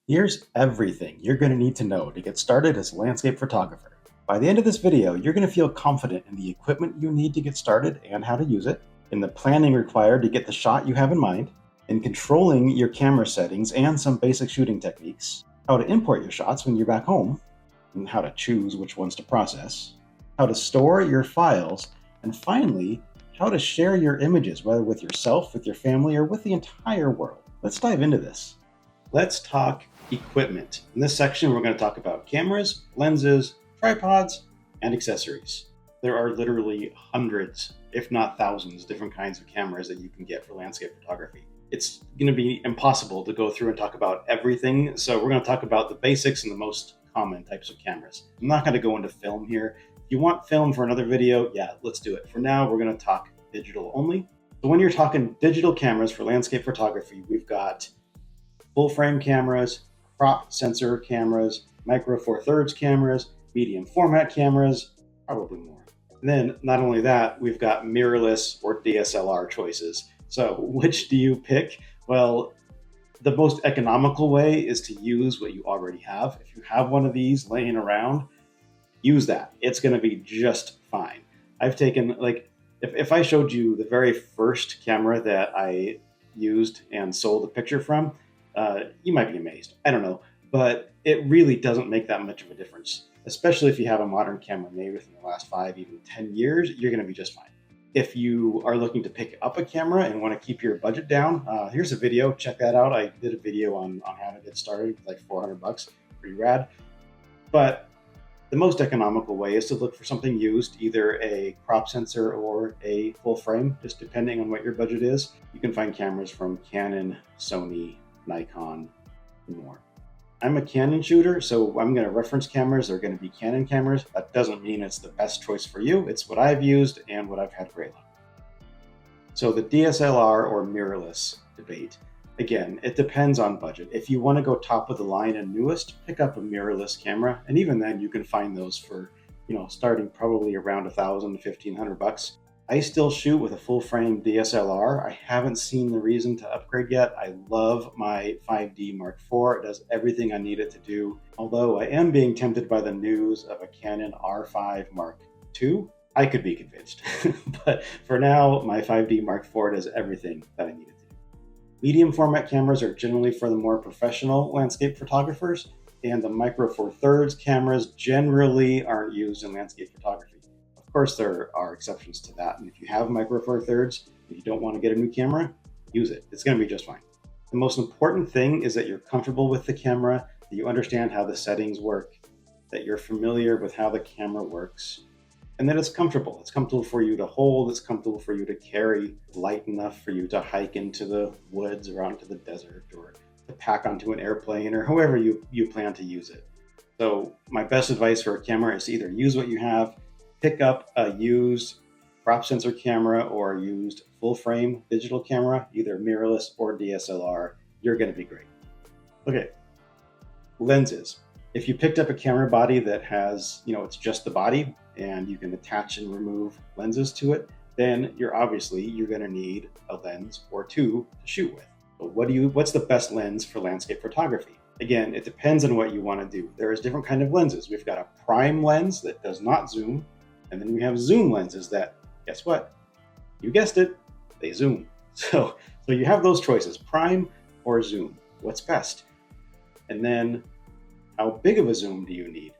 Here's everything you're going to need to know to get started as a landscape photographer. By the end of this video, you're going to feel confident in the equipment you need to get started and how to use it, in the planning required to get the shot you have in mind, in controlling your camera settings and some basic shooting techniques, how to import your shots when you're back home, and how to choose which ones to process, how to store your files, and finally, how to share your images, whether with yourself, with your family, or with the entire world. Let's dive into this. Let's talk equipment. In this section, we're going to talk about cameras, lenses, tripods, and accessories. There are literally hundreds, if not thousands, different kinds of cameras that you can get for landscape photography. It's going to be impossible to go through and talk about everything, so we're going to talk about the basics and the most common types of cameras. I'm not going to go into film here. If you want film for another video, yeah, let's do it. For now, we're going to talk digital only. So when you're talking digital cameras for landscape photography, we've got full frame cameras, crop sensor cameras, micro four thirds cameras, medium format cameras, probably more. And then not only that, we've got mirrorless or DSLR choices. So which do you pick? Well, the most economical way is to use what you already have. If you have one of these laying around, use that. It's going to be just fine. I've taken, like, if I showed you the very first camera that I used and sold a picture from, you might be amazed. I don't know. But it really doesn't make that much of a difference, especially if you have a modern camera made within the last 5, even 10 years, you're going to be just fine. If you are looking to pick up a camera and want to keep your budget down, here's a video. Check that out. I did a video on how to get started, like $400, pretty rad. But the most economical way is to look for something used, either a crop sensor or a full frame, just depending on what your budget is. You can find cameras from Canon, Sony, Nikon, and more. I'm a Canon shooter, so I'm going to reference cameras. They're going to be Canon cameras. That doesn't mean it's the best choice for you. It's what I've used and what I've had great luck. So the DSLR or mirrorless debate, again, it depends on budget. If you want to go top of the line and newest, pick up a mirrorless camera. And even then you can find those for, starting probably around $1,000 to $1,500. I still shoot with a full frame DSLR. I haven't seen the reason to upgrade yet. I love my 5D Mark IV. It does everything I need it to do. Although I am being tempted by the news of a Canon R5 Mark II, I could be convinced. But for now, my 5D Mark IV does everything that I need it to do. Medium format cameras are generally for the more professional landscape photographers, and the micro four thirds cameras generally aren't used in landscape photography. Of course, there are exceptions to that. And if you have micro four thirds and you don't want to get a new camera, use it. It's going to be just fine. The most important thing is that you're comfortable with the camera, that you understand how the settings work, that you're familiar with how the camera works, and that it's comfortable. It's comfortable for you to hold. It's comfortable for you to carry, light enough for you to hike into the woods or onto the desert, or to pack onto an airplane, or however you plan to use it. So my best advice for a camera is to either use what you have, pick up a used crop sensor camera or a used full frame digital camera, either mirrorless or DSLR. You're going to be great. Okay, lenses. If you picked up a camera body that has, it's just the body and you can attach and remove lenses to it, then you're going to need a lens or two to shoot with. But what's the best lens for landscape photography? Again, it depends on what you want to do. There's different kind of lenses. We've got a prime lens that does not zoom, and then we have zoom lenses that, guess what? You guessed it, they zoom. So you have those choices, prime or zoom. What's best? And then how big of a zoom do you need?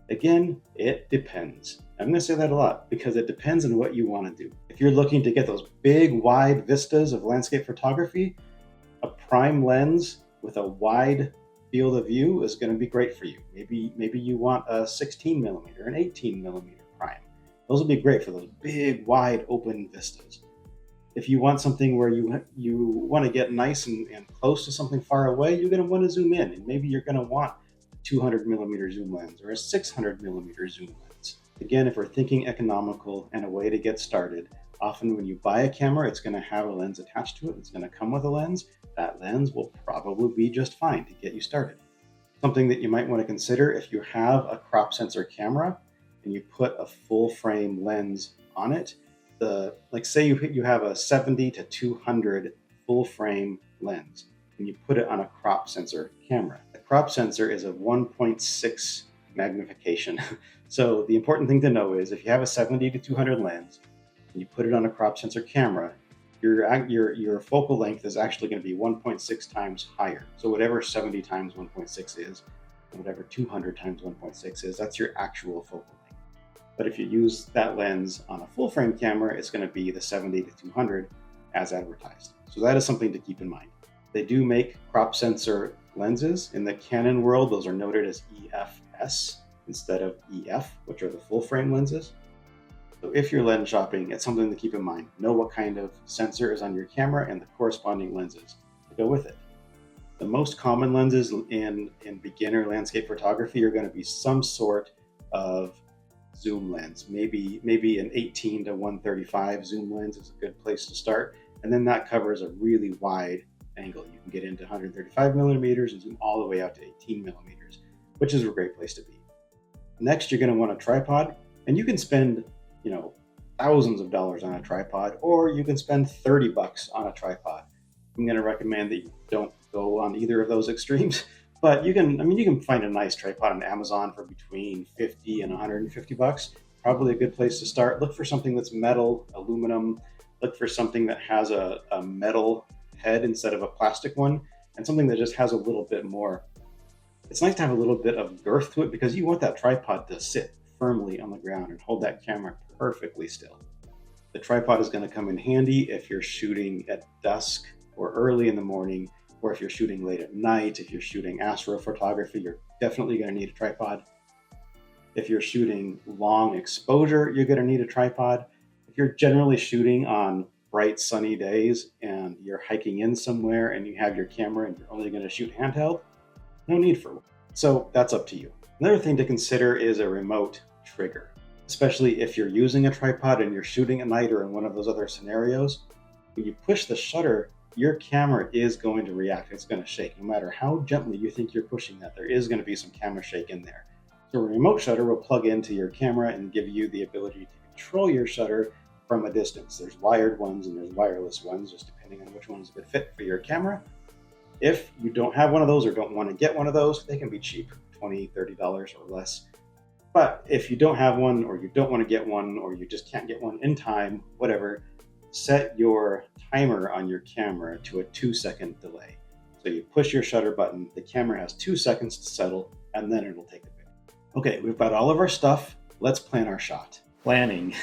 Again, it depends. I'm going to say that a lot because it depends on what you want to do. If you're looking to get those big, wide vistas of landscape photography, a prime lens with a wide field of view is going to be great for you. Maybe you want a 16 millimeter, an 18 millimeter prime. Those will be great for those big, wide, open vistas. If you want something where you want to get nice and close to something far away, you're going to want to zoom in, and maybe you're going to want a 200 millimeter zoom lens or a 600 millimeter zoom lens. Again, if we're thinking economical and a way to get started, often when you buy a camera, it's going to have a lens attached to it. It's going to come with a lens. That lens will probably be just fine to get you started. Something that you might want to consider if you have a crop sensor camera and you put a full frame lens on it, say you have a 70 to 200 full frame lens and you put it on a crop sensor camera. The crop sensor is a 1.6 magnification. So the important thing to know is if you have a 70 to 200 lens and you put it on a crop sensor camera, your focal length is actually going to be 1.6 times higher. So whatever 70 times 1.6 is, and whatever 200 times 1.6 is, that's your actual focal length. But if you use that lens on a full frame camera, it's going to be the 70 to 200 as advertised. So that is something to keep in mind. They do make crop sensor lenses. In the Canon world, those are noted as EFS instead of EF, which are the full frame lenses. So if you're lens shopping, it's something to keep in mind. Know what kind of sensor is on your camera and the corresponding lenses to go with it. The most common lenses in beginner landscape photography are going to be some sort of zoom lens. Maybe an 18 to 135 zoom lens is a good place to start. And then that covers a really wide angle. You can get into 135 millimeters and zoom all the way out to 18 millimeters, which is a great place to be. Next, you're going to want a tripod, and you can spend, thousands of dollars on a tripod, or you can spend $30 on a tripod. I'm going to recommend that you don't go on either of those extremes, but you can find a nice tripod on Amazon for between $50 and $150. Probably a good place to start. Look for something that's metal, aluminum. Look for something that has a metal head instead of a plastic one, and something that just has a little bit more. It's nice to have a little bit of girth to it because you want that tripod to sit firmly on the ground and hold that camera perfectly still. The tripod is going to come in handy if you're shooting at dusk or early in the morning, or if you're shooting late at night. If you're shooting astrophotography, you're definitely going to need a tripod. If you're shooting long exposure, you're going to need a tripod. If you're generally shooting on bright sunny days and you're hiking in somewhere and you have your camera and you're only going to shoot handheld, no need for one. So that's up to you. Another thing to consider is a remote trigger, especially if you're using a tripod and you're shooting at night or in one of those other scenarios. When you push the shutter, your camera is going to react. It's going to shake. No matter how gently you think you're pushing that, there is going to be some camera shake in there. So a remote shutter will plug into your camera and give you the ability to control your shutter from a distance. There's wired ones and there's wireless ones, just depending on which one is a good fit for your camera. If you don't have one of those or don't want to get one of those, they can be cheap, $20, $30 or less. But if you don't have one, or you don't want to get one, or you just can't get one in time, whatever, set your timer on your camera to a 2-second delay. So you push your shutter button, the camera has 2 seconds to settle, and then it'll take the picture. Okay, we've got all of our stuff. Let's plan our shot. Planning.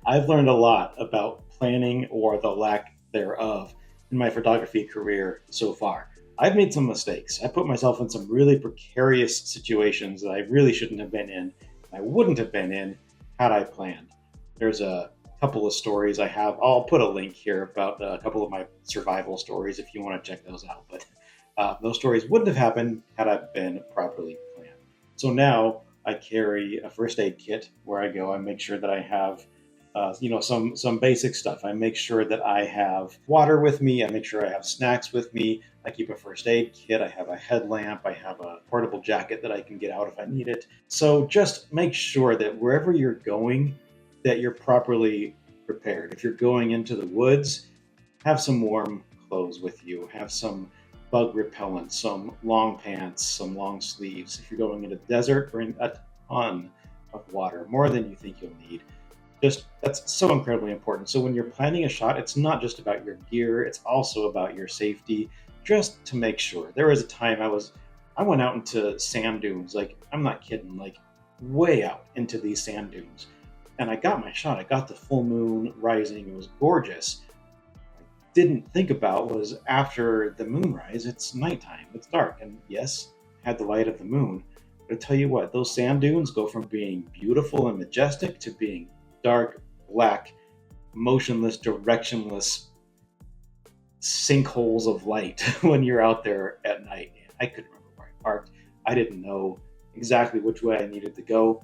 I've learned a lot about planning, or the lack thereof, in my photography career so far. I've made some mistakes. I put myself in some really precarious situations that I really shouldn't have been in. I wouldn't have been in had I planned. There's a couple of stories I have. I'll put a link here about a couple of my survival stories if you want to check those out. But those stories wouldn't have happened had I been properly planned. So now I carry a first aid kit where I go. I make sure that I have some basic stuff. I make sure that I have water with me. I make sure I have snacks with me. I keep a first aid kit. I have a headlamp. I have a portable jacket that I can get out if I need it. So just make sure that wherever you're going, that you're properly prepared. If you're going into the woods, have some warm clothes with you. Have some bug repellent, some long pants, some long sleeves. If you're going into the desert, bring a ton of water, more than you think you'll need. That's so incredibly important. So when you're planning a shot, it's not just about your gear, it's also about your safety, just to make sure. There was a time I went out into sand dunes, like, I'm not kidding, like way out into these sand dunes. And I got my shot. I got the full moon rising. It was gorgeous. What I didn't think about was after the moonrise, it's nighttime, it's dark. And yes, I had the light of the moon. But I tell you what, those sand dunes go from being beautiful and majestic to being dark, black, motionless, directionless sinkholes of light when you're out there at night. I couldn't remember where I parked. I didn't know exactly which way I needed to go.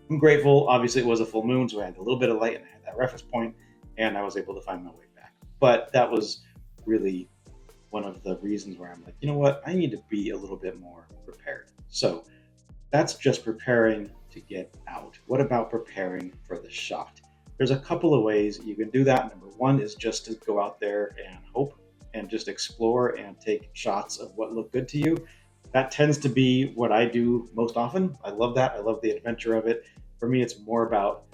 I'm grateful. Obviously, it was a full moon, so I had a little bit of light and I had that reference point, and I was able to find my way back. But that was really one of the reasons where I'm like, you know what? I need to be a little bit more prepared. So that's just preparing to get out. What about preparing for the shot? There's a couple of ways you can do that. Number one is just to go out there and hope and just explore and take shots of what look good to you. That tends to be what I do most often. I love that. I love the adventure of it. For me, it's more about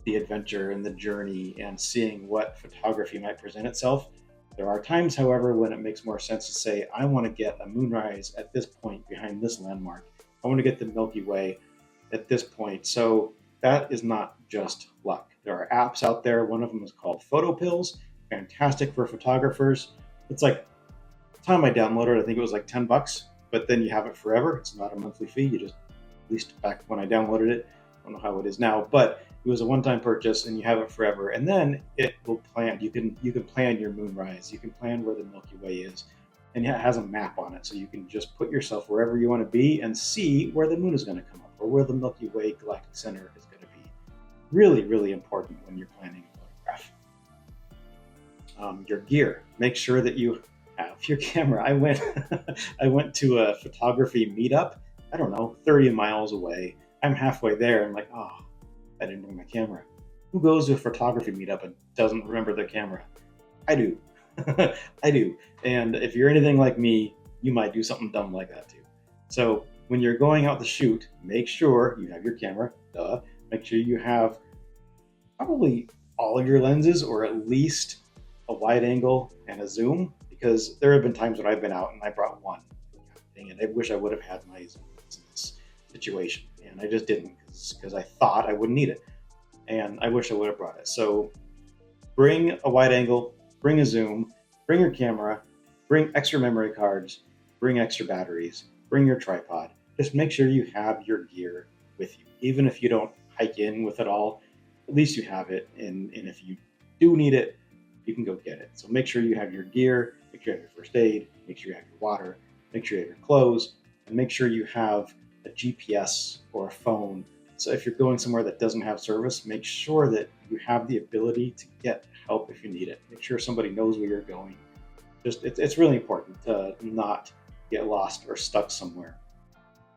the adventure and the journey and seeing what photography might present itself. There are times, however, when it makes more sense to say, I want to get a moonrise at this point behind this landmark. I want to get the Milky Way at this point. So that is not just luck. There are apps out there. One of them is called PhotoPills, fantastic for photographers. It's like, the time I downloaded, I think it was like $10, but then you have it forever. It's not a monthly fee. You just, at least back when I downloaded it, I don't know how it is now, but it was a one-time purchase and you have it forever. And then it will plan. You can plan your moonrise. You can plan where the Milky Way is, and it has a map on it, so you can just put yourself wherever you want to be and see where the moon is going to come up or where the Milky Way galactic center is going to be. Really, really important when you're planning a photograph. Your gear. Make sure that you have your camera. I went I went to a photography meetup, I don't know, 30 miles away. I'm halfway there. I'm like, oh, I didn't bring my camera. Who goes to a photography meetup and doesn't remember their camera? I do. I do. And if you're anything like me, you might do something dumb like that too. So when you're going out to shoot, make sure you have your camera. Duh. Make sure you have probably all of your lenses, or at least a wide angle and a zoom, because there have been times when I've been out and I brought one. Dang it, I wish I would have had my zoom in this situation, and I just didn't, because I thought I wouldn't need it, and I wish I would have brought it. So bring a wide angle, bring a zoom, bring your camera, bring extra memory cards, bring extra batteries, bring your tripod. Just make sure you have your gear with you. Even if you don't hike in with it all, at least you have it. And if you do need it, you can go get it. So make sure you have your gear, make sure you have your first aid, make sure you have your water, make sure you have your clothes, and make sure you have a GPS or a phone. So if you're going somewhere that doesn't have service, make sure that you have the ability to get help if you need it. Make sure somebody knows where you're going. It's really important to not get lost or stuck somewhere.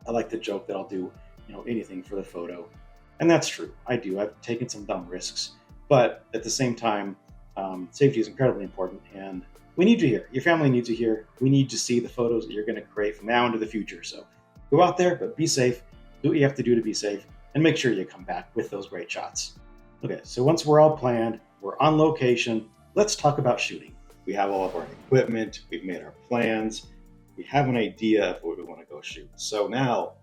I like to joke that I'll do, anything for the photo. And that's true. I do. I've taken some dumb risks. But at the same time, safety is incredibly important. And we need you here. Your family needs you here. We need to see the photos that you're going to create from now into the future. So go out there, but be safe. Do what you have to do to be safe. And make sure you come back with those great shots. Okay, so once we're all planned, we're on location, let's talk about shooting. We have all of our equipment. We've made our plans. We have an idea of where we want to go shoot. So now,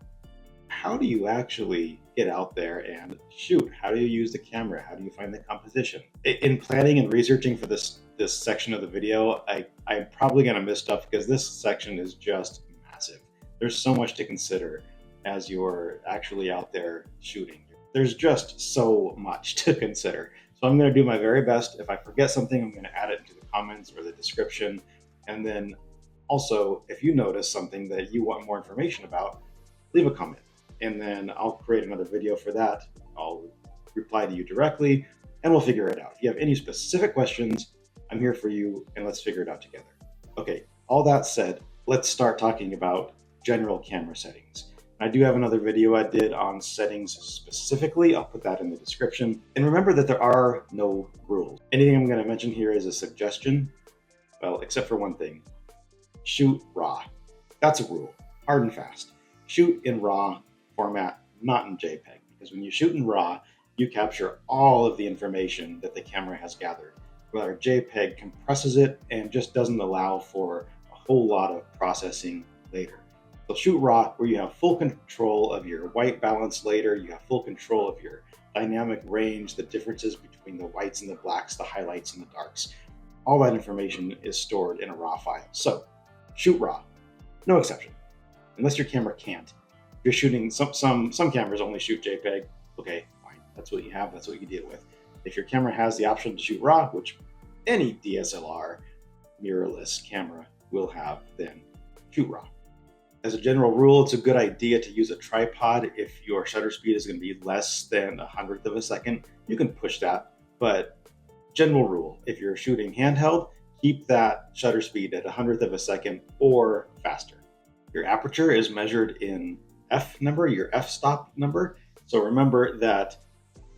how do you actually get out there and shoot? How do you use the camera? How do you find the composition? In planning and researching for this section of the video, I'm probably going to miss stuff because this section is just massive. There's so much to consider as you're actually out there shooting. There's just so much to consider. So I'm going to do my very best. If I forget something, I'm going to add it into the comments or the description. And then also, if you notice something that you want more information about, leave a comment. And then I'll create another video for that. I'll reply to you directly and we'll figure it out. If you have any specific questions, I'm here for you and let's figure it out together. Okay, all that said, let's start talking about general camera settings. I do have another video I did on settings specifically. I'll put that in the description. And remember that there are no rules. Anything I'm going to mention here is a suggestion. Well, except for one thing. Shoot RAW. That's a rule. Hard and fast. Shoot in RAW format, not in JPEG. Because when you shoot in RAW, you capture all of the information that the camera has gathered. Where JPEG compresses it and just doesn't allow for a whole lot of processing later. So shoot RAW, where you have full control of your white balance later, you have full control of your dynamic range, the differences between the whites and the blacks, the highlights and the darks. All that information is stored in a RAW file. So shoot RAW, no exception, unless your camera can't. If you're shooting, some cameras only shoot JPEG, okay, fine, that's what you have, that's what you deal with. If your camera has the option to shoot RAW, which any DSLR mirrorless camera will have, then shoot RAW. As a general rule, it's a good idea to use a tripod if your shutter speed is going to be less than 1/100th of a second. You can push that, but general rule, if you're shooting handheld, keep that shutter speed at 1/100th of a second or faster. Your aperture is measured in f number, your f-stop number. So remember that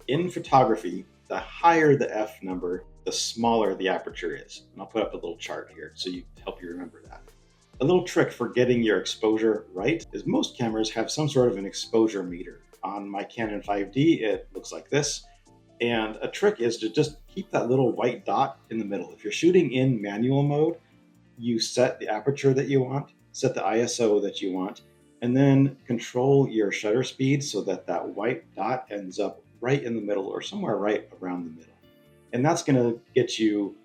in photography, the higher the f number, the smaller the aperture is. And I'll put up a little chart here so you help you remember that. A little trick for getting your exposure right is most cameras have some sort of an exposure meter. On my Canon 5D, it looks like this. And a trick is to just keep that little white dot in the middle. If you're shooting in manual mode, you set the aperture that you want, set the ISO that you want, and then control your shutter speed so that that white dot ends up right in the middle or somewhere right around the middle. And that's going to get you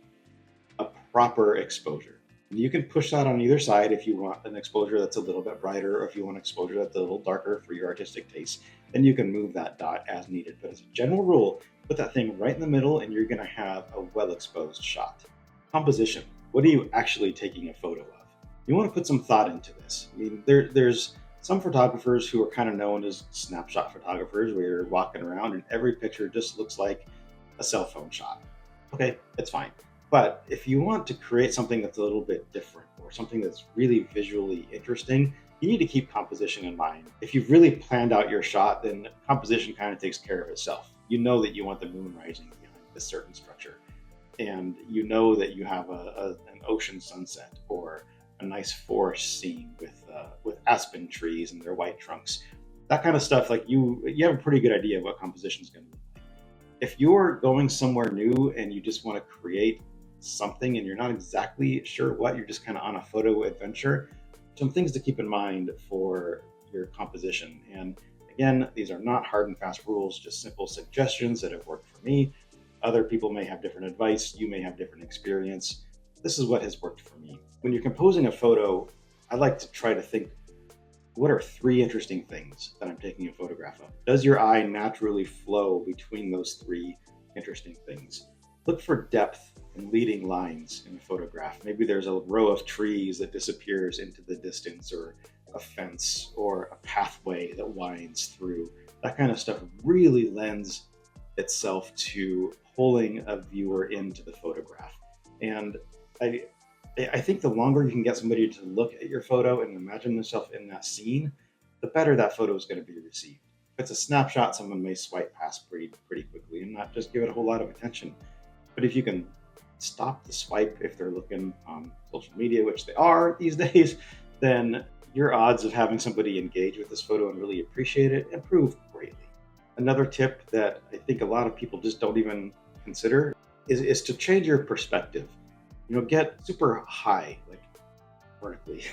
a proper exposure. And you can push that on either side if you want an exposure that's a little bit brighter, or if you want exposure that's a little darker for your artistic taste, then you can move that dot as needed. But as a general rule, put that thing right in the middle and you're going to have a well-exposed shot. Composition. What are you actually taking a photo of? You want to put some thought into this. I mean, there's some photographers who are kind of known as snapshot photographers, where you're walking around and every picture just looks like a cell phone shot. Okay, it's fine. But if you want to create something that's a little bit different or something that's really visually interesting, you need to keep composition in mind. If you've really planned out your shot, then composition kind of takes care of itself. You know that you want the moon rising behind this certain structure, and you know that you have an ocean sunset or a nice forest scene with aspen trees and their white trunks. That kind of stuff, like you have a pretty good idea of what composition is going to look like. If you're going somewhere new and you just want to create something and you're not exactly sure what, you're just kind of on a photo adventure, some things to keep in mind for your composition. And again, these are not hard and fast rules, just simple suggestions that have worked for me. Other people may have different advice, you may have different experience. This is what has worked for me. When you're composing a photo, I like to try to think, what are 3 interesting things that I'm taking a photograph of? Does your eye naturally flow between those 3 interesting things? Look for depth and leading lines in a photograph. Maybe there's a row of trees that disappears into the distance, or a fence, or a pathway that winds through. That kind of stuff really lends itself to pulling a viewer into the photograph. And I think the longer you can get somebody to look at your photo and imagine themselves in that scene, the better that photo is going to be received. If it's a snapshot, someone may swipe past pretty quickly and not just give it a whole lot of attention. But if you can stop the swipe if they're looking on social media, which they are these days, then your odds of having somebody engage with this photo and really appreciate it improve greatly. Another tip that I think a lot of people just don't even consider is to change your perspective. Get super high, like vertically.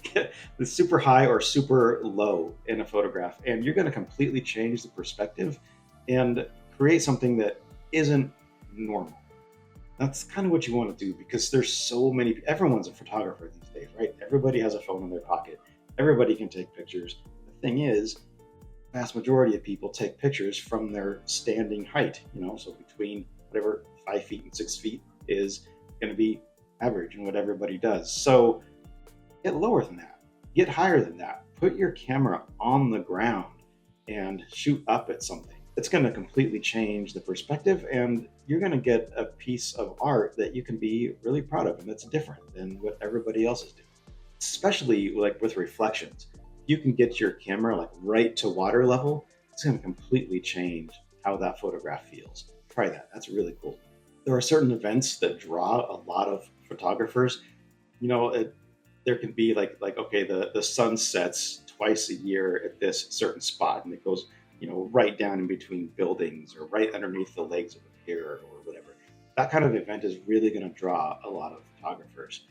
Get the super high or super low in a photograph, and you're going to completely change the perspective and create something that isn't normal. That's kind of what you want to do, because there's so many, everyone's a photographer these days, right? Everybody has a phone in their pocket. Everybody can take pictures. The thing is, the vast majority of people take pictures from their standing height, so between whatever 5 feet and 6 feet is going to be average in what everybody does. So get lower than that, get higher than that, put your camera on the ground and shoot up at something. It's going to completely change the perspective, and you're going to get a piece of art that you can be really proud of, and that's different than what everybody else is doing. Especially like with reflections, you can get your camera like right to water level. It's going to completely change how that photograph feels. Try that. That's really cool. There are certain events that draw a lot of photographers. There can be like okay, the sun sets twice a year at this certain spot, and it goes right down in between buildings or right underneath the legs of a pier or whatever. That kind of event is really going to draw a lot of photographers.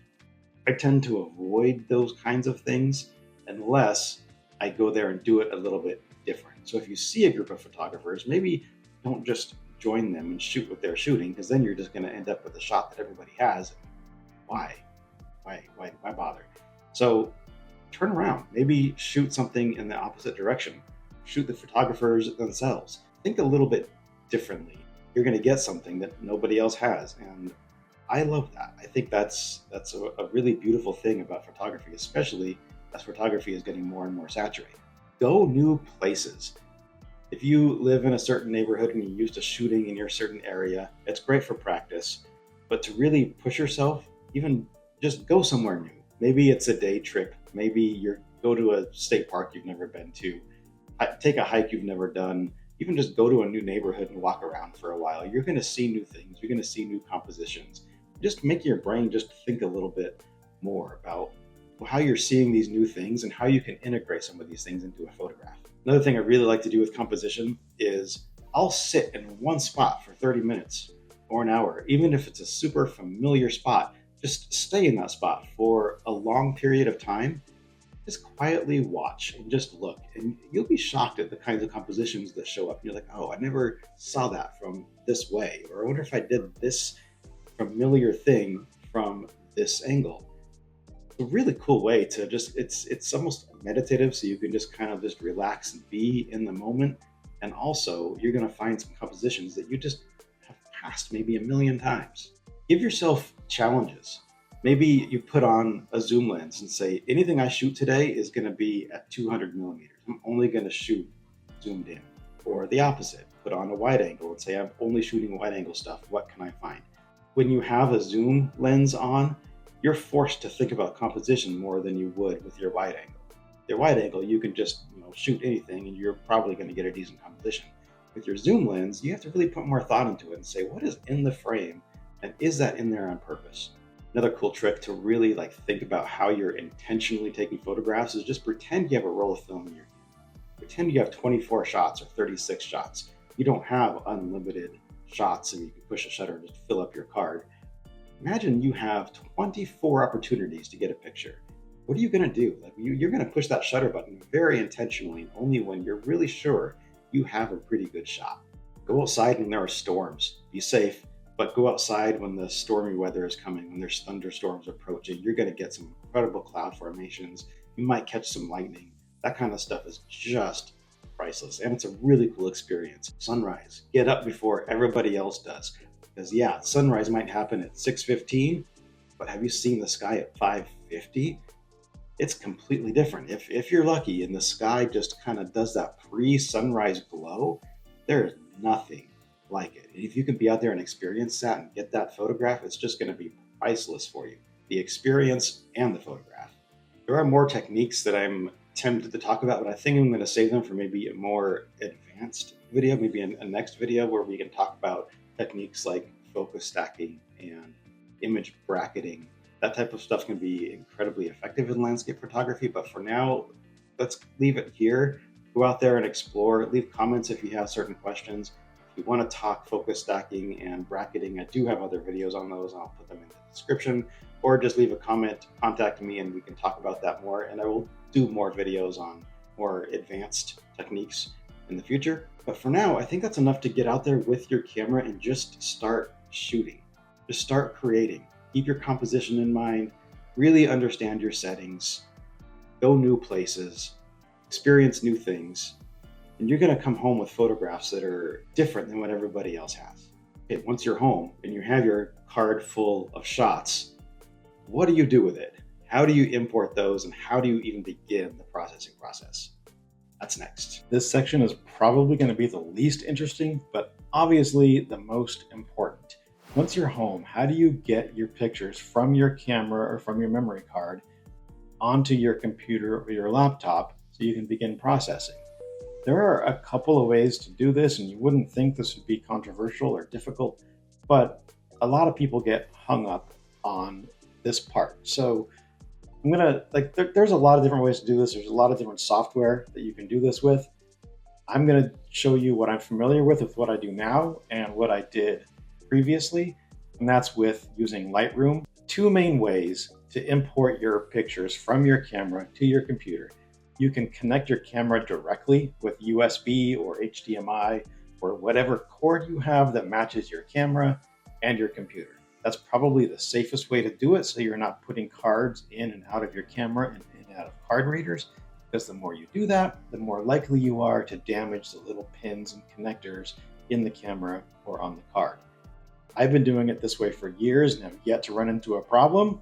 I tend to avoid those kinds of things unless I go there and do it a little bit different. So if you see a group of photographers, maybe don't just join them and shoot what they're shooting, because then you're just going to end up with a shot that everybody has. Why bother? So turn around, maybe shoot something in the opposite direction. Shoot the photographers themselves. Think a little bit differently. You're going to get something that nobody else has, and I love that. I think that's a really beautiful thing about photography, especially as photography is getting more and more saturated. Go new places. If you live in a certain neighborhood and you're used to shooting in your certain area, it's great for practice. But to really push yourself, even just go somewhere new. Maybe it's a day trip. Maybe you go to a state park you've never been to. Take a hike you've never done. Even just go to a new neighborhood and walk around for a while. You're going to see new things. You're going to see new compositions. Just make your brain just think a little bit more about how you're seeing these new things and how you can integrate some of these things into a photograph. Another thing I really like to do with composition is I'll sit in one spot for 30 minutes or an hour, even if it's a super familiar spot. Just stay in that spot for a long period of time. Just quietly watch and just look, and you'll be shocked at the kinds of compositions that show up. You're like, oh, I never saw that from this way, or I wonder if I did this familiar thing from this angle. It's a really cool way to just, it's almost meditative, so you can just kind of just relax and be in the moment. And also you're going to find some compositions that you just have passed maybe a million times. Give yourself challenges. Maybe you put on a zoom lens and say, anything I shoot today is going to be at 200 millimeters. I'm only going to shoot zoomed in. Or the opposite, put on a wide angle and say, I'm only shooting wide angle stuff. What can I find? When you have a zoom lens on, you're forced to think about composition more than you would with your wide angle. Your wide angle, you can just shoot anything and you're probably going to get a decent composition. With your zoom lens, you have to really put more thought into it and say, what is in the frame, and is that in there on purpose? Another cool trick to really think about how you're intentionally taking photographs is just pretend you have a roll of film in your hand. Pretend you have 24 shots or 36 shots. You don't have unlimited shots and you can push a shutter and just fill up your card. Imagine you have 24 opportunities to get a picture. What are you going to do? You're going to push that shutter button very intentionally, only when you're really sure you have a pretty good shot. Go outside when there are storms. Be safe, but go outside when the stormy weather is coming, when there's thunderstorms approaching. You're going to get some incredible cloud formations. You might catch some lightning. That kind of stuff is just priceless, and it's a really cool experience. Sunrise. Get up before everybody else does. Because yeah, sunrise might happen at 6:15, but have you seen the sky at 5:50? It's completely different. If you're lucky and the sky just kind of does that pre-sunrise glow, there is nothing like it. And if you can be out there and experience that and get that photograph, it's just going to be priceless for you. The experience and the photograph. There are more techniques that I'm tempted to talk about, but I think I'm going to save them for maybe a more advanced video, maybe a next video where we can talk about techniques like focus stacking and image bracketing. That type of stuff can be incredibly effective in landscape photography, but for now, let's leave it here. Go out there and explore. Leave comments if you have certain questions. If you want to talk focus stacking and bracketing, I do have other videos on those, and I'll put them in the description, or just leave a comment, contact me, and we can talk about that more. And I will do more videos on more advanced techniques in the future. But for now, I think that's enough to get out there with your camera and just start shooting. Just start creating. Keep your composition in mind, really understand your settings, go new places, experience new things, and you're going to come home with photographs that are different than what everybody else has. Okay, once you're home and you have your card full of shots, what do you do with it? How do you import those, and how do you even begin the processing process? That's next. This section is probably going to be the least interesting, but obviously the most important. Once you're home, how do you get your pictures from your camera or from your memory card onto your computer or your laptop so you can begin processing? There are a couple of ways to do this, and you wouldn't think this would be controversial or difficult, but a lot of people get hung up on this part. So I'm gonna, there's a lot of different ways to do this. There's a lot of different software that you can do this with. I'm gonna show you what I'm familiar with what I do now and what I did previously, and that's with using Lightroom. Two main ways to import your pictures from your camera to your computer. You can connect your camera directly with USB or HDMI or whatever cord you have that matches your camera and your computer. That's probably the safest way to do it, so you're not putting cards in and out of your camera and in and out of card readers, because the more you do that, the more likely you are to damage the little pins and connectors in the camera or on the card. I've been doing it this way for years and have yet to run into a problem,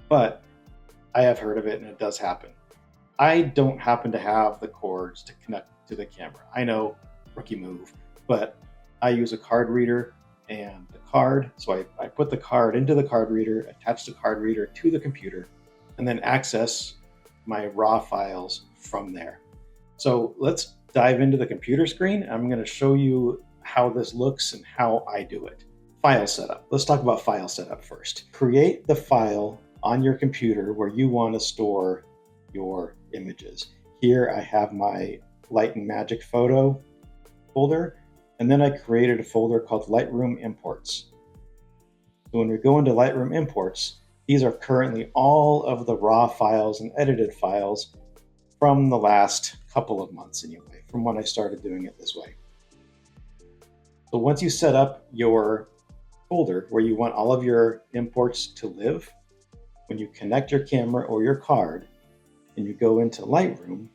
but I have heard of it and it does happen. I don't happen to have the cords to connect to the camera. I know, rookie move, but I use a card reader and the card. So I put the card into the card reader, attach the card reader to the computer, and then access my raw files from there. So let's dive into the computer screen. I'm going to show you how this looks and how I do it. File setup. Let's talk about file setup first. Create the file on your computer where you want to store your images. Here I have my Light and Magic photo folder, and then I created a folder called Lightroom Imports. So when we go into Lightroom Imports, these are currently all of the raw files and edited files from the last couple of months anyway, from when I started doing it this way. So once you set up your folder where you want all of your imports to live, when you connect your camera or your card and you go into Lightroom,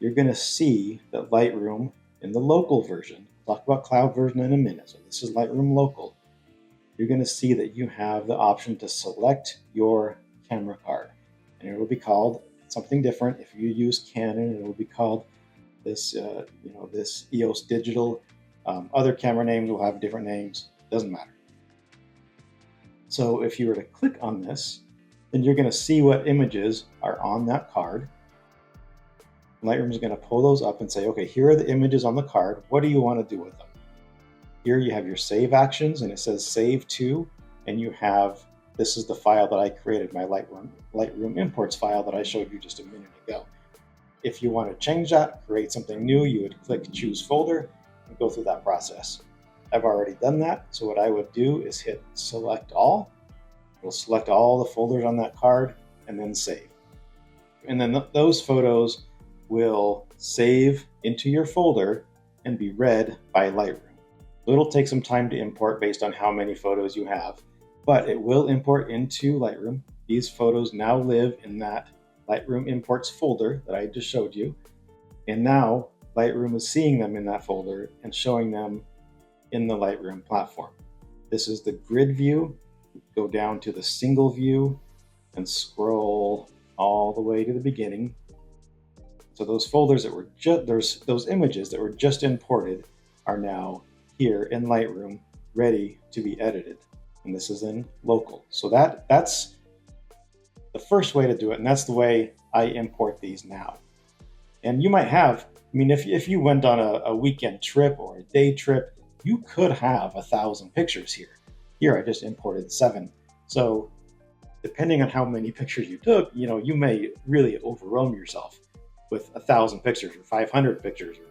you're going to see that Lightroom in the local version, we'll talk about cloud version in a minute, so this is Lightroom local, you're going to see that you have the option to select your camera card. And it will be called something different. If you use Canon, it will be called this, this EOS Digital. Other camera names will have different names. Doesn't matter. So if you were to click on this, then you're going to see what images are on that card. Lightroom is going to pull those up and say, okay, here are the images on the card. What do you want to do with them? Here you have your save actions, and it says save to, and you have, this is the file that I created, my Lightroom imports file that I showed you just a minute ago. If you want to change that, create something new, you would click choose folder and go through that process. I've already done that, so what I would do is hit select all. It'll select all the folders on that card and then save. And then those photos will save into your folder and be read by Lightroom. It'll take some time to import based on how many photos you have, but it will import into Lightroom. These photos now live in that Lightroom imports folder that I just showed you. And now Lightroom is seeing them in that folder and showing them in the Lightroom platform. This is the grid view. Go down to the single view and scroll all the way to the beginning. So those folders that were those images that were just imported are now here in Lightroom, ready to be edited. And this is in local. So that's the first way to do it, and that's the way I import these now. And you might have, if you went on a weekend trip or a day trip, you could have 1,000 pictures here. Here I just imported 7. So depending on how many pictures you took, you may really overwhelm yourself with 1,000 pictures or 500 pictures or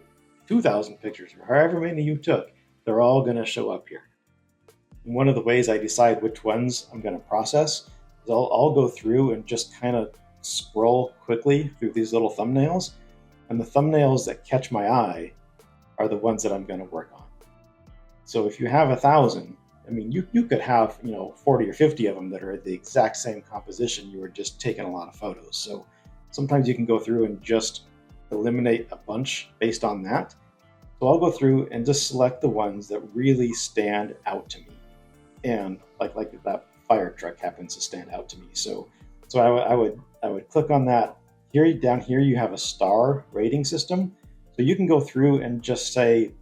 2,000 pictures or however many you took. They're all going to show up here. And one of the ways I decide which ones I'm going to process is I'll go through and just kind of scroll quickly through these little thumbnails. And the thumbnails that catch my eye are the ones that I'm going to work on. So if you have 1,000, you could have 40 or 50 of them that are the exact same composition. You were just taking a lot of photos. So sometimes you can go through and just eliminate a bunch based on that. So I'll go through and just select the ones that really stand out to me. And like that fire truck happens to stand out to me. So I would click on that. Here, down here, you have a star rating system. So you can go through and just say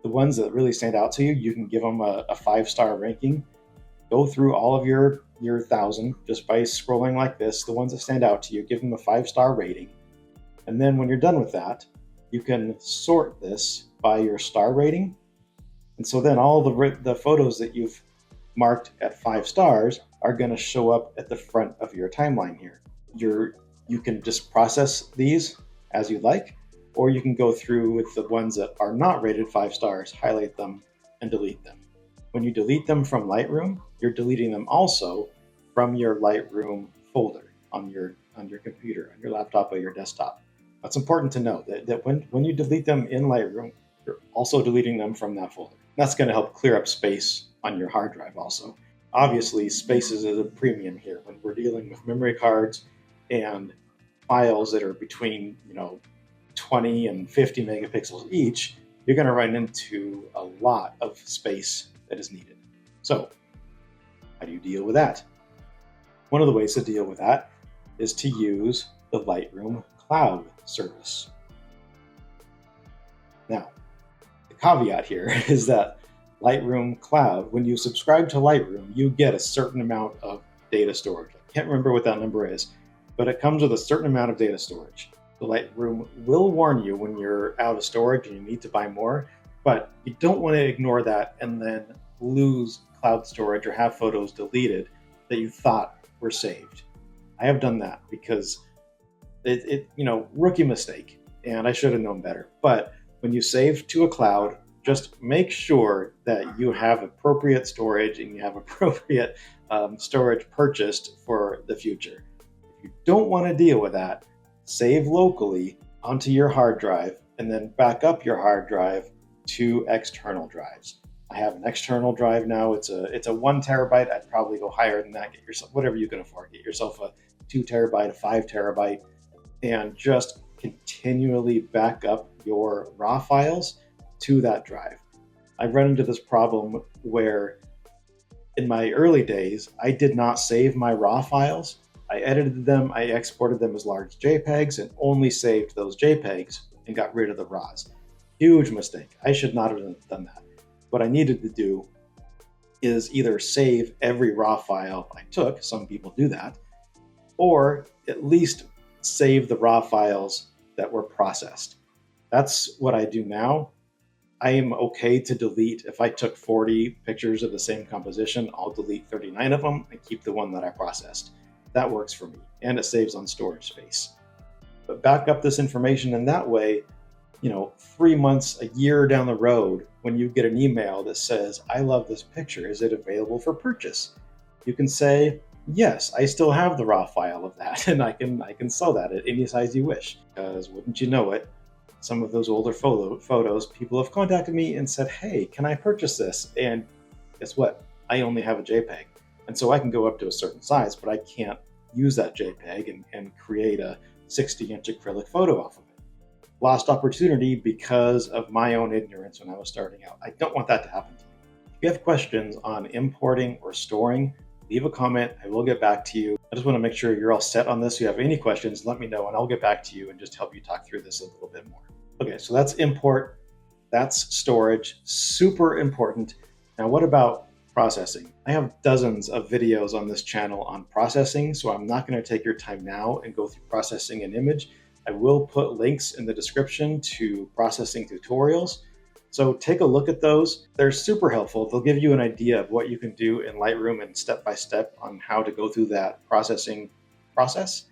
the ones that really stand out to you, you can give them a 5-star ranking. Go through all of your 1,000 just by scrolling like this. The ones that stand out to you, give them a 5-star rating. And then when you're done with that, you can sort this by your star rating. And so then all the photos that you've marked at 5 stars are going to show up at the front of your timeline here. You can just process these as you like, or you can go through with the ones that are not rated 5 stars, highlight them, and delete them. When you delete them from Lightroom, you're deleting them also from your Lightroom folder on your computer, on your laptop, or your desktop. That's important to know that when you delete them in Lightroom, you're also deleting them from that folder. That's going to help clear up space on your hard drive also. Obviously, space is at a premium here when we're dealing with memory cards and files that are between 20 and 50 megapixels each. You're going to run into a lot of space that is needed. So how do you deal with that? One of the ways to deal with that is to use the Lightroom cloud service. Now, the caveat here is that Lightroom Cloud, when you subscribe to Lightroom, you get a certain amount of data storage. I can't remember what that number is, but it comes with a certain amount of data storage. The Lightroom will warn you when you're out of storage and you need to buy more, but you don't want to ignore that and then lose cloud storage or have photos deleted that you thought were saved. I have done that because rookie mistake, and I should have known better. But when you save to a cloud, just make sure that you have appropriate storage and you have appropriate storage purchased for the future. If you don't want to deal with that, save locally onto your hard drive and then back up your hard drive to external drives. I have an external drive now. It's a 1 terabyte. I'd probably go higher than that. Get yourself whatever you can afford. Get yourself a 2 terabyte, a 5 terabyte, and just continually back up your raw files to that drive. I've run into this problem where in my early days, I did not save my raw files. I edited them, I exported them as large JPEGs, and only saved those JPEGs and got rid of the RAWs. Huge mistake. I should not have done that. What I needed to do is either save every raw file I took, some people do that, or at least save the raw files that were processed. That's what I do now. I am okay to delete. If I took 40 pictures of the same composition, I'll delete 39 of them and keep the one that I processed. That works for me, and it saves on storage space. But back up this information in that way, 3 months, a year down the road, when you get an email that says, I love this picture, is it available for purchase? You can say, yes, I still have the raw file of that, and I can sell that at any size you wish. Because wouldn't you know it, some of those older photos, people have contacted me and said, hey, can I purchase this? And guess what? I only have a JPEG. And so I can go up to a certain size, but I can't use that JPEG and create a 60-inch acrylic photo off of it. Lost opportunity because of my own ignorance when I was starting out. I don't want that to happen to me. If you have questions on importing or storing, leave a comment. I will get back to you. I just want to make sure you're all set on this. If you have any questions, let me know and I'll get back to you and just help you talk through this a little bit more. Okay, so that's import, that's storage, super important. Now, what about processing? I have dozens of videos on this channel on processing, so I'm not going to take your time now and go through processing an image. I will put links in the description to processing tutorials. So take a look at those. They're super helpful. They'll give you an idea of what you can do in Lightroom and step-by-step on how to go through that processing process.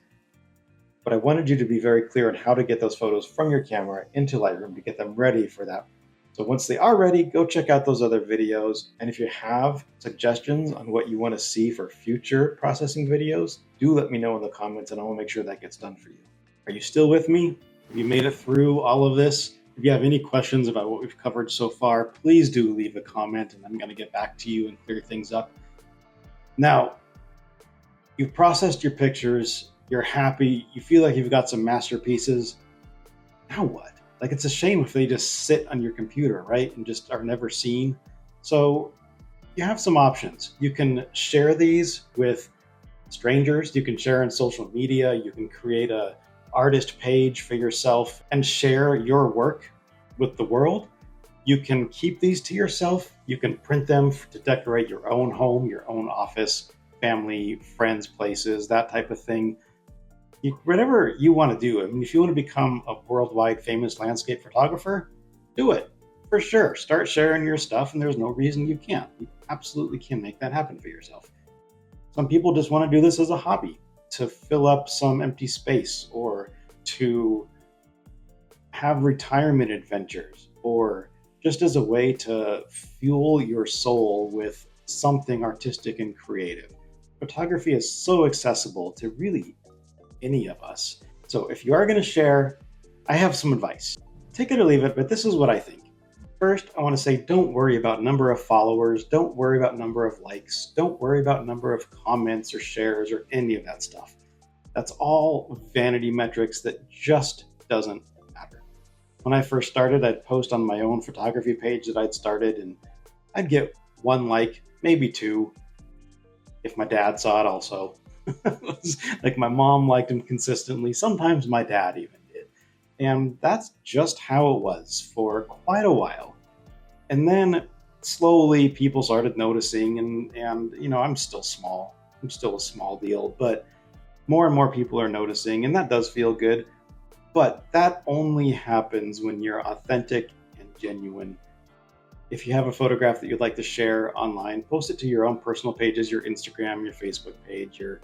But I wanted you to be very clear on how to get those photos from your camera into Lightroom to get them ready for that. So once they are ready, go check out those other videos. And if you have suggestions on what you want to see for future processing videos, do let me know in the comments and I will make sure that gets done for you. Are you still with me? Have you made it through all of this? If you have any questions about what we've covered so far, please do leave a comment and I'm going to get back to you and clear things up. Now, you've processed your pictures, you're happy, you feel like you've got some masterpieces. Now what? Like, it's a shame if they just sit on your computer, right? And just are never seen. So you have some options. You can share these with strangers. You can share in social media. You can create a artist page for yourself and share your work with the world. You can keep these to yourself. You can print them to decorate your own home, your own office, family, friends, places, that type of thing. Whatever you want to do. I mean, if you want to become a worldwide famous landscape photographer, do it for sure. Start sharing your stuff, and there's no reason you can't. You absolutely can make that happen for yourself. Some people just want to do this as a hobby, to fill up some empty space, or to have retirement adventures, or just as a way to fuel your soul with something artistic and creative. Photography is so accessible to really any of us. So if you are going to share, I have some advice. Take it or leave it, but this is what I think. First, I want to say, don't worry about number of followers. Don't worry about number of likes. Don't worry about number of comments or shares or any of that stuff. That's all vanity metrics that just doesn't matter. When I first started, I'd post on my own photography page that I'd started, and I'd get 1 like, maybe 2, if my dad saw it also. Like, my mom liked them consistently. Sometimes my dad even did. And that's just how it was for quite a while. And then slowly people started noticing, and I'm still small. I'm still a small deal, but more and more people are noticing, and that does feel good. But that only happens when you're authentic and genuine. If you have a photograph that you'd like to share online, post it to your own personal pages, your Instagram, your Facebook page, your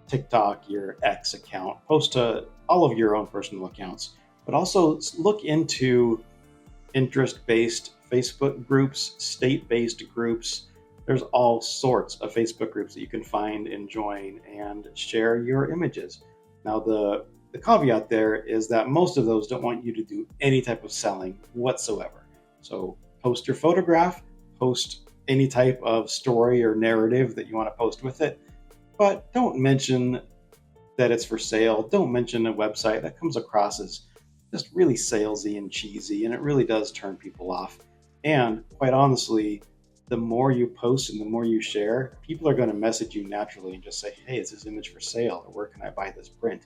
TikTok, your X account, post to all of your own personal accounts, but also look into interest-based Facebook groups, state-based groups. There's all sorts of Facebook groups that you can find and join and share your images. Now, the caveat there is that most of those don't want you to do any type of selling whatsoever. So post your photograph, post any type of story or narrative that you want to post with it, but don't mention that it's for sale. Don't mention a website. That comes across as just really salesy and cheesy, and it really does turn people off. And quite honestly, the more you post and the more you share, people are going to message you naturally and just say, hey, is this image for sale? Or where can I buy this print?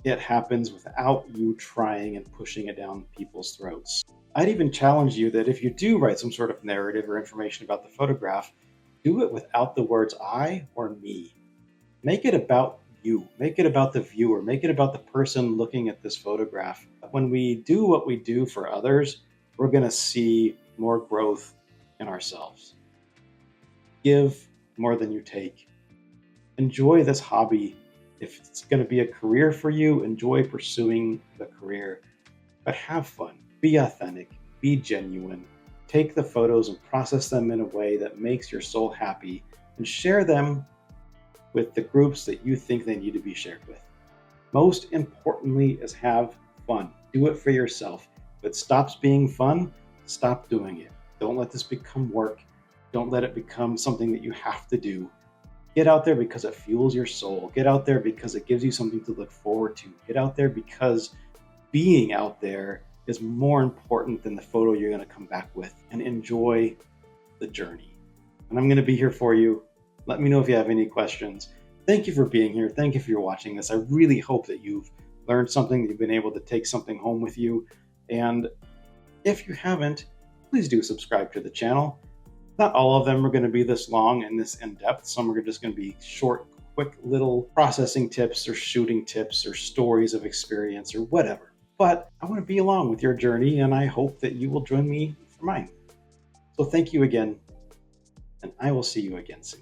It happens without you trying and pushing it down people's throats. I'd even challenge you that if you do write some sort of narrative or information about the photograph, do it without the words I or me. Make it about you. Make it about the viewer. Make it about the person looking at this photograph. When we do what we do for others, we're going to see more growth in ourselves. Give more than you take. Enjoy this hobby. If it's going to be a career for you, enjoy pursuing the career. But have fun. Be authentic. Be genuine. Take the photos and process them in a way that makes your soul happy, and share them with the groups that you think they need to be shared with. Most importantly is have fun. Do it for yourself. If it stops being fun, stop doing it. Don't let this become work. Don't let it become something that you have to do. Get out there because it fuels your soul. Get out there because it gives you something to look forward to. Get out there because being out there is more important than the photo you're going to come back with. And enjoy the journey. And I'm going to be here for you. Let me know if you have any questions. Thank you for being here. Thank you for watching this. I really hope that you've learned something, that you've been able to take something home with you. And if you haven't, please do subscribe to the channel. Not all of them are going to be this long and this in-depth. Some are just going to be short, quick little processing tips or shooting tips or stories of experience or whatever. But I want to be along with your journey, and I hope that you will join me for mine. So thank you again, and I will see you again soon.